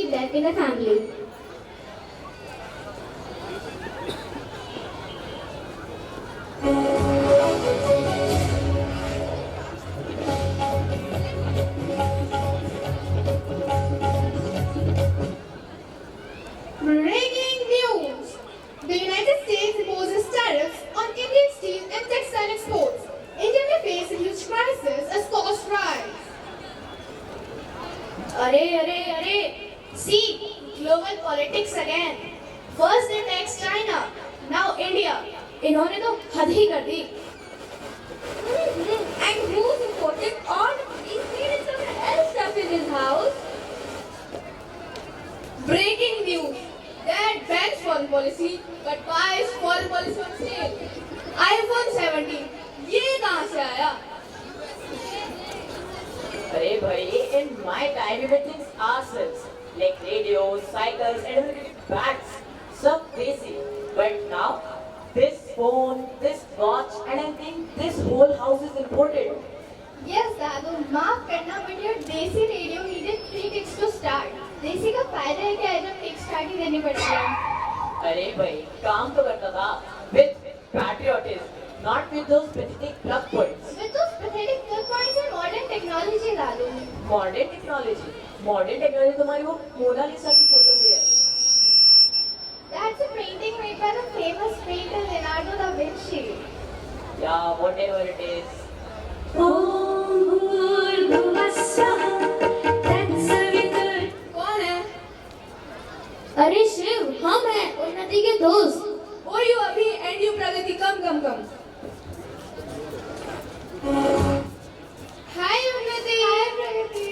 being there in a family. Breaking news! The United States imposes tariffs on Indian steel and textile exports. India may face a huge crisis as costs rise. Arey! See, global politics again. First they tax China, now India. इन्होंने तो हद ही कर दी. And who's importing all these needed some else stuff in his house? Breaking news! Dad bans foreign policy but buys foreign policy on sale. iPhone 17. ये कहाँ से आया? अरे भाई, in my time we made things ourselves, like radios, cycles, and electric bags. So basic. But now, this phone, this watch, and I think this whole house is imported. Yes, Dadu, माफ करना, but your देसी radio needed 3 ticks to start. देसी का फायदा है कि जब टिक start ही देनी पड़ती है. अरे भाई, काम तो करता था with patriotism, not with those pathetic plug points. With those pathetic plug points and modern technology, Dadu. Modern technology तुम्हारी वो मोनालिसा की फोटो भी है. That's a painting made by the famous painter Leonardo da Vinci. Yeah, whatever it is. कौन है? अरे शिव, हम हैं उन्नति के दोस्त. और यू अभी एंड यू प्रगति कम. हाय उन्नति. हाय प्रगति.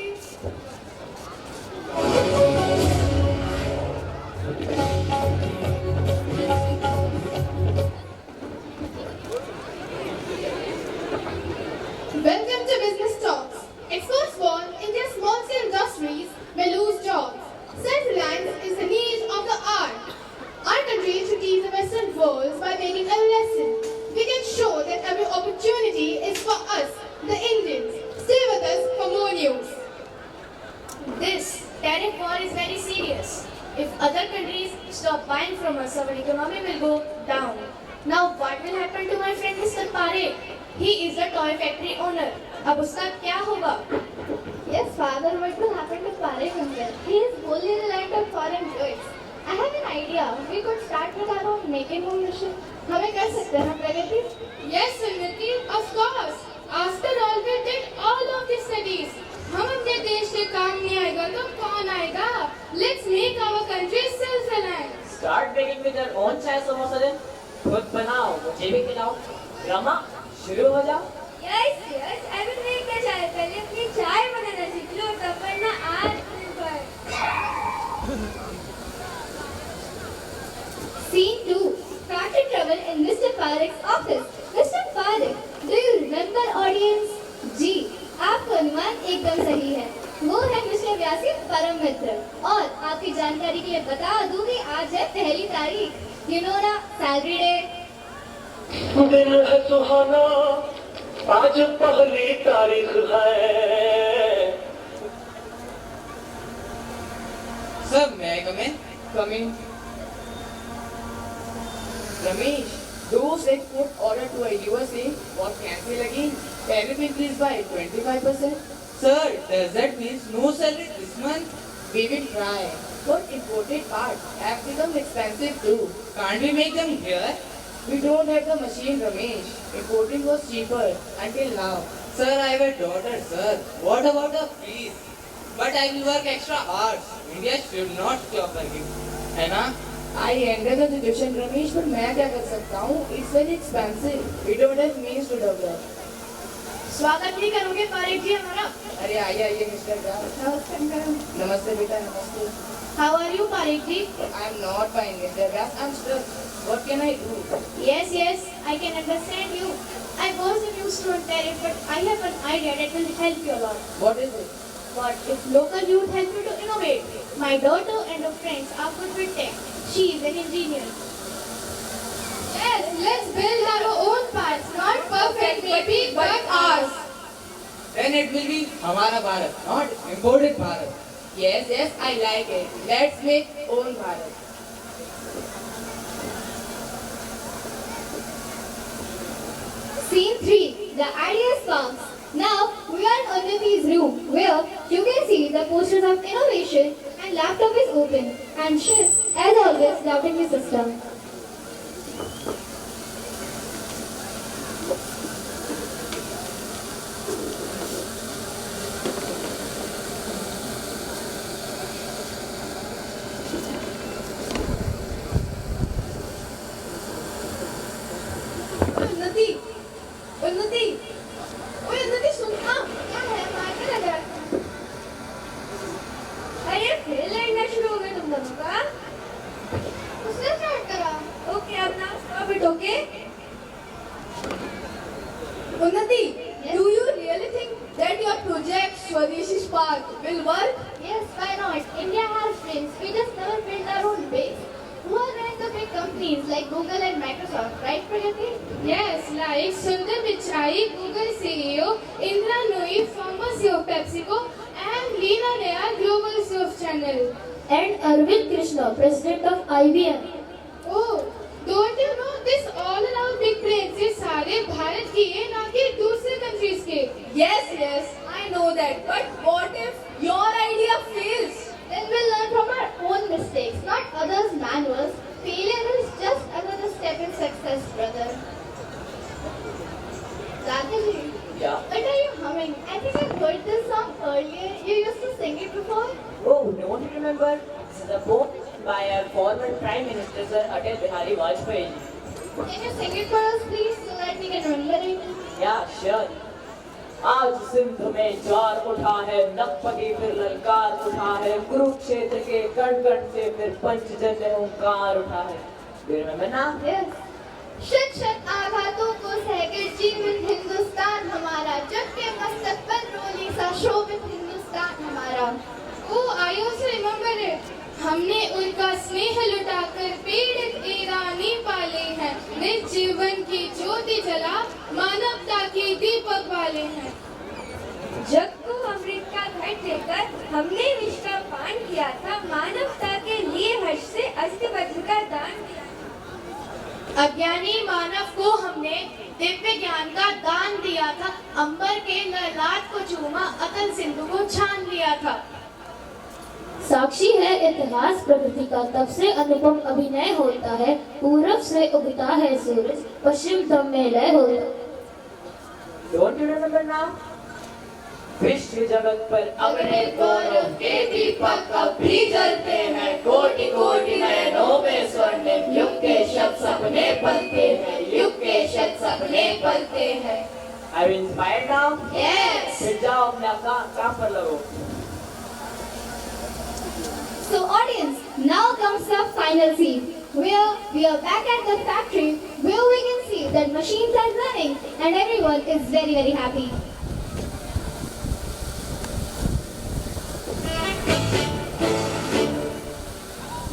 Welcome to Business Talks. Exports fall, India's small-scale industries may lose jobs. Self-reliance is the need of the hour. Our country should teach the Western world by making a lesson. We can show that every opportunity is for us, the Indians. Stay with us for more news. This tariff war is very serious. If other countries stop buying from us, our economy will go down. Now what will happen to my friend Mr. Parekh? He is a toy factory owner. अब उसका क्या होगा? Yes, father, what will happen to Parekh uncle? He is wholly reliant on foreign goods. I have an idea. We could start with our own make and home mission. हमें कर सकते हैं प्रगति? Yes, Unnati, of course. After all, we did all of these studies. हम अपने देश से काम नहीं आएगा तो कौन आएगा? Let's make our country self-reliant. Start baking with your own chai samosa then. खुद बनाओ, मुझे भी खिलाओ. रमा, शुरू हो जाओ. Yes, I will make the chai. पहले अपनी चाय बनाना सीख लो, तब वरना आज पर. Scene 2. Start to travel in Mr. Parekh's office. Mr. Parekh, do you remember audience? जी, आपका अनुमान एकदम सही है. वो है मिस्टर व्यासी परम मित्र. और आपकी जानकारी के लिए बता दूं कि आज है पहली तारीख. You know ना, सैलरी डे. दिन है सुहाना, आज पहली तारीख है. Sir, may I come in? Come in. Ramesh, those export order to a USA was cancelled again. Tariff increased by 25%. Sir, does that mean no salary this month? We will try. But imported parts have become expensive too. Can't we make them here? We don't have the machine, Ramesh. Importing was cheaper until now. Sir, I have a daughter, sir. What about the fees? But I will work extra hours. India should not stop working. है ना? I ended the situation, Ramesh, but मैं क्या कर सकता हूँ? It's very expensive. We don't have means to develop. स्वागत नहीं करोगे पारेख जी हमारा? अरे आइए मिस्टर व्यास. नमस्ते बेटा, नमस्ते. How are you Parekh ji? I am not fine, Mr. Vyas. I'm stuck. What can I do? Yes, I can understand you. I was used to a tariff, but I have an idea that will help you a lot. What is it? What if local youth help you to innovate? My daughter and her friends are good with tech. She is an engineer. Yes, let's build our own parts. Not perfect, maybe, but ours. Then it will be हमारा Bharat, not imported Bharat. Yes, yes, I like it. Let's make own Bharat. Scene 3. The Ideas Farms. Now we are in Unnati's room where you can see the posters of innovation and laptop is open and Shiv as always doubting the system. उन्नति उन्नति ओए उन्नति सुन ना क्या है मारने लगा? अरे फिर लड़ना शुरू हो गया तुम दोनों का? उसने स्टार्ट करा ओके अब ना stop it, okay? उन्नति do you really think that your project Swadeshi Spark will work? Yes, why not? India has brains. We just never build our own base. Who are running the big companies like Google and Microsoft, right, Pragati? Yes, like Sundar Pichai, Google CEO, Indra Nooyi, former CEO of PepsiCo, and Leena Rea, Global CEO of Channel. And Arvind Krishna, president of IBM. Oh, don't you know this all around big brains ये सारे भारत की है ना कि दूसरे countries के? Yes, yes, I know that. But what if your idea fails? Then we'll learn from our own mistakes, not others' manuals. Failure is just another step in success, brother. Radhaji, Yeah. what are you humming? I think I've heard this song earlier. You used to sing it before? Oh, don't you remember? This is a poem by our former Prime Minister Sir Atal Bihari Vajpayee. Can you sing it for us, please, so that we can remember it? Yeah, sure. आज सिंध में ज्वार उठा है, नकपति फिर ललकार उठा है, कुरुक्षेत्र के कण कण से फिर पंचजन्य ओंकार उठा है. Do you remember now? Yes. शत शत आघातों को सहकर जीवित हिंदुस्तान हमारा, जग के मस्तक पर रोली सा शोभित हिंदुस्तान हमारा. Oh, I also remember it. हमने उनका स्नेह लुटाकर पीड़ित ईरानी पाले हैं, निज जीवन की ज्योति जला मानवता के दीपक वाले हैं. जग को अमृत का घट देकर हमने विष का पान किया था, मानवता के लिए हर्ष से अस्थि वज्र का दान दिया. अज्ञानी मानव को हमने दिव्य ज्ञान का दान दिया था, अंबर के ललाट को चूमा, अतल सिंधु को छान लिया था. साक्षी है इतिहास प्रकृति का, तब से अनुपम अभिनय होता है, पूरब से उगता है सूरज, पश्चिम तम में लय होता. Don't you remember now? विश्व जगत पर अपने गौरव के दीपक अब भी जलते हैं, कोटि कोटि नयनों में स्वर्णिम युग के शब्द सपने पलते हैं, युग के शब्द सपने पलते हैं. Are you inspired now? Yes. फिर जाओ अपना काम पर लगो. So audience, now comes the final scene, where we are back at the factory, where we can see that machines are running and everyone is very very happy.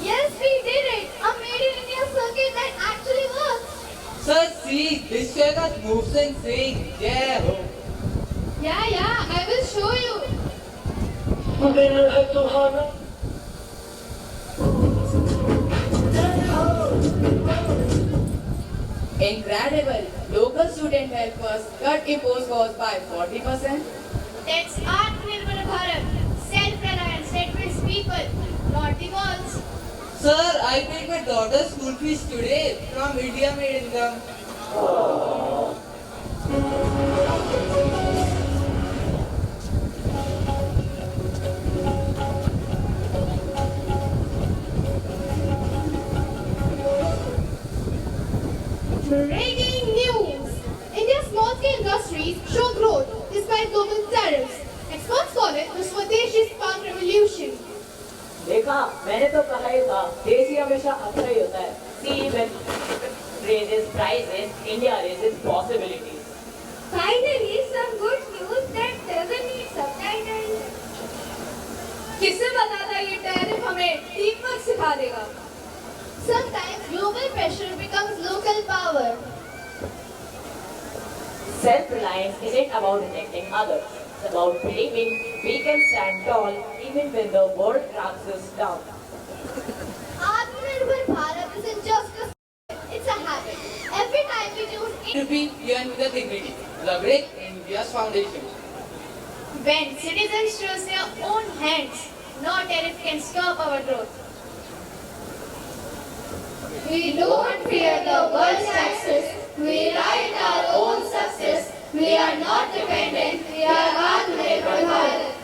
Yes, we did it! A made in India circuit that actually works! Sir, see, this Jagat moves and sings. Jai Ho. Yeah, I will show you. दिन है सुहाना. Incredible. Local student help us cut impose cost by 40%. That's Atmanirbhar Bharat. Self-reliance that builds people, not the walls. Sir, I paid my daughter's school fees today from India Made Income. Breaking news! India's small-scale industries show growth despite global tariffs. Experts call it the Swadeshi Spark Revolution. देखा, मैंने तो कहा ही था, देसी हमेशा अच्छा ही होता है. See, when raises prices, India raises possibilities. Finally, some good news that doesn't need subtitles. किसे पता था ये टैरिफ हमें टीम वर्क सिखा देगा? Sometimes global pressure becomes local power. Self-reliance isn't about rejecting others. It's about believing we can stand tall even even when the world cracks us down. Atmanirbhar Bharat isn't just a it's a habit. Every time we choose Rupee earned with dignity. The brick in India's foundation. When citizens trust their own hands, no tariff can stop our growth. We don't fear the world's taxes. We write our own success. We are not dependent. We are Atmanirbhar Bharat.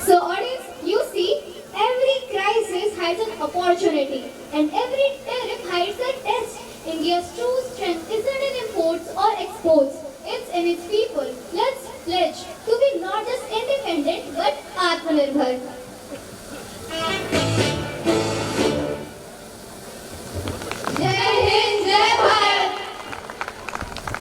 So audience, you see, every crisis hides an opportunity and every tariff hides a test. India's true strength isn't in imports or exports. It's in its people. Let's pledge to be not just independent but Atmanirbhar.